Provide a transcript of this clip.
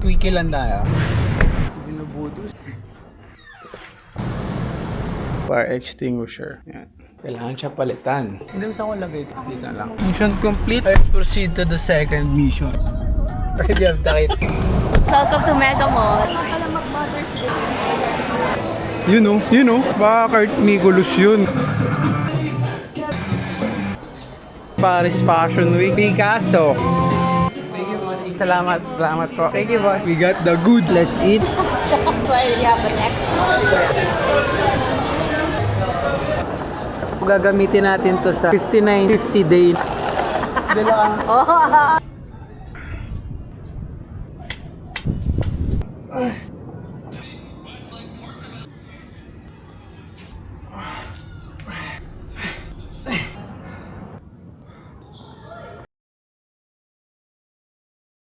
Quickie lang tayo. Binubudos. Fire extinguisher. Yan. Kailangan siya palitan. Hindi mo saan ko lagay ito. Dito lang. Mission complete. Let's proceed to the second mission. Ready of the kids. Welcome to Mega Mall. You know. Baka Kurt Nicholas yun. Paris Fashion Week. Picasso. Thank you, boss. Salamat po. Thank you, boss. We got the good. Let's eat. Why do you have an extra? Gagamitin natin to sa 59-50 day. Dala. Oh!